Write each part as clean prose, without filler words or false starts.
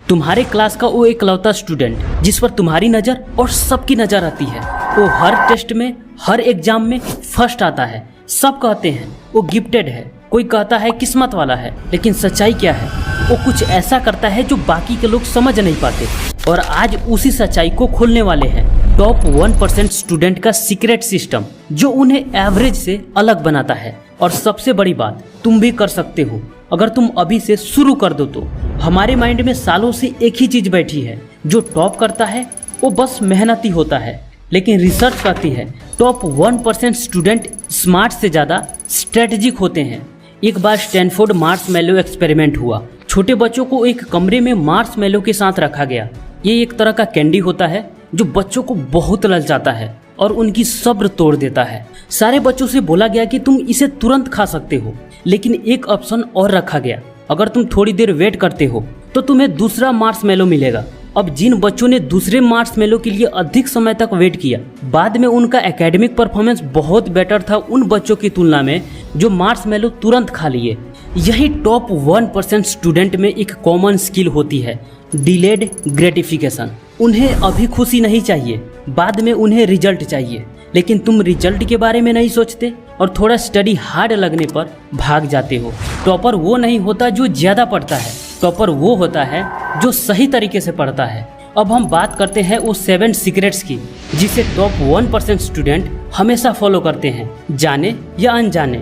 तुम्हारे क्लास का वो एकलौता स्टूडेंट जिस पर तुम्हारी नज़र और सबकी नज़र आती है, वो हर टेस्ट में हर एग्जाम में फर्स्ट आता है। सब कहते हैं वो गिफ्टेड है, कोई कहता है किस्मत वाला है, लेकिन सच्चाई क्या है? वो कुछ ऐसा करता है जो बाकी के लोग समझ नहीं पाते। और आज उसी सच्चाई को खोलने वाले हैं टॉप 1% स्टूडेंट का सीक्रेट सिस्टम, जो उन्हें एवरेज से अलग बनाता है। और सबसे बड़ी बात, तुम भी कर सकते हो अगर तुम अभी से शुरू कर दो तो। हमारे माइंड में सालों से एक ही चीज बैठी है, जो टॉप करता है वो बस मेहनती होता है, लेकिन रिसर्च कहती है टॉप 1% स्टूडेंट स्मार्ट से ज़्यादा स्ट्रेटेजिक होते हैं। एक बार स्टैनफोर्ड मार्शमैलो एक्सपेरिमेंट हुआ। छोटे बच्चों को एक कमरे में मार्शमैलो के साथ रखा गया। ये एक तरह का कैंडी होता है जो बच्चों को बहुत ललचाता है और उनकी सब्र तोड़ देता है। सारे बच्चों से बोला गया कि तुम इसे तुरंत खा सकते हो, लेकिन एक ऑप्शन और रखा गया, अगर तुम थोड़ी देर वेट करते हो तो तुम्हें दूसरा मार्शमैलो मिलेगा। अब जिन बच्चों ने दूसरे मार्शमैलो के लिए अधिक समय तक वेट किया, बाद में उनका एकेडमिक परफॉर्मेंस बहुत बेटर था उन बच्चों की तुलना में जो मार्शमैलो तुरंत खा लिए। यही टॉप 1% स्टूडेंट में एक कॉमन स्किल होती है, डिलेड ग्रेटिफिकेशन। उन्हें अभी खुशी नहीं चाहिए, बाद में उन्हें रिजल्ट चाहिए। लेकिन तुम रिजल्ट के बारे में नहीं सोचते और थोड़ा स्टडी हार्ड लगने पर भाग जाते हो। टॉपर वो नहीं होता जो ज़्यादा पढ़ता है, टॉपर वो होता है जो सही तरीके से पढ़ता है। अब हम बात करते हैं वो 7 सीक्रेट्स की, जिसे टॉप 1% स्टूडेंट हमेशा फॉलो करते हैं, जाने या अनजाने।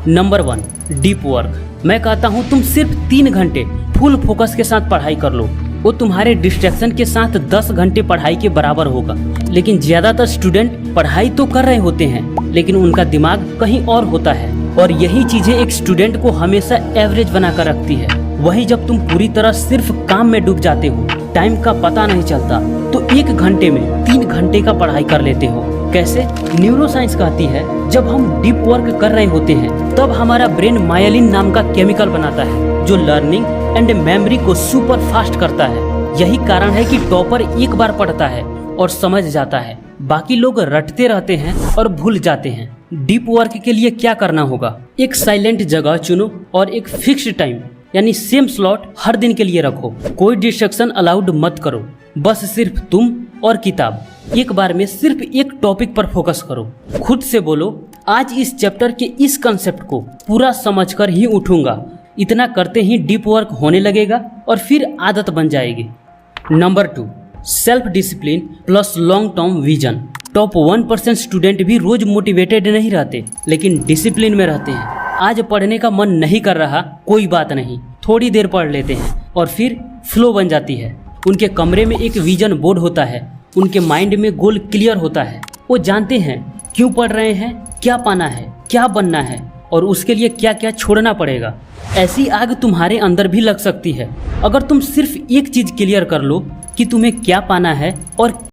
Number 1, deep work. मैं कहता हूँ तुम सिर्फ 3 घंटे फुल फोकस के साथ पढ़ाई कर लो, वो तुम्हारे डिस्ट्रैक्शन के साथ 10 घंटे पढ़ाई के बराबर होगा। लेकिन ज़्यादातर स्टूडेंट पढ़ाई तो कर रहे होते हैं, लेकिन उनका दिमाग कहीं और होता है, और यही चीज़ें एक स्टूडेंट को हमेशा एवरेज बनाकर रखती है। वहीं जब तुम पूरी तरह सिर्फ काम में डूब जाते हो, टाइम का पता नहीं चलता, तो 1 घंटे में 3 घंटे का पढ़ाई कर लेते हो। कैसे? न्यूरोसाइंस कहती है जब हम डीप वर्क कर रहे होते हैं तब हमारा ब्रेन मायलिन नाम का केमिकल बनाता है, जो लर्निंग एंड मेमोरी को सुपर फास्ट करता है। यही कारण है कि टॉपर एक बार पढ़ता है और समझ जाता है, बाकी लोग रटते रहते हैं और भूल जाते हैं। डीप वर्क के लिए क्या करना होगा? एक साइलेंट जगह चुनो और एक फिक्स्ड टाइम यानी सेम स्लॉट हर दिन के लिए रखो। कोई डिस्ट्रक्शन अलाउड मत करो, बस सिर्फ तुम और किताब। एक बार में सिर्फ एक टॉपिक पर फोकस करो। खुद से बोलो, आज इस चैप्टर के इस कंसेप्ट को पूरा समझकर ही उठूंगा। इतना करते ही डीप वर्क होने लगेगा और फिर आदत बन जाएगी। Number 2, self discipline plus long term vision. Top 1% student भी रोज मोटिवेटेड नहीं रहते, लेकिन डिसिप्लिन में रहते हैं। आज पढ़ने का मन नहीं कर रहा, कोई बात नहीं, थोड़ी देर पढ़ लेते हैं और फिर फ्लो बन जाती है। उनके कमरे में एक विजन बोर्ड होता है, उनके माइंड में गोल क्लियर होता है। वो जानते हैं क्यों पढ़ रहे हैं, क्या पाना है, क्या बनना है और उसके लिए क्या क्या छोड़ना पड़ेगा। ऐसी आग तुम्हारे अंदर भी लग सकती है अगर तुम सिर्फ एक चीज क्लियर कर लो कि तुम्हें क्या पाना है और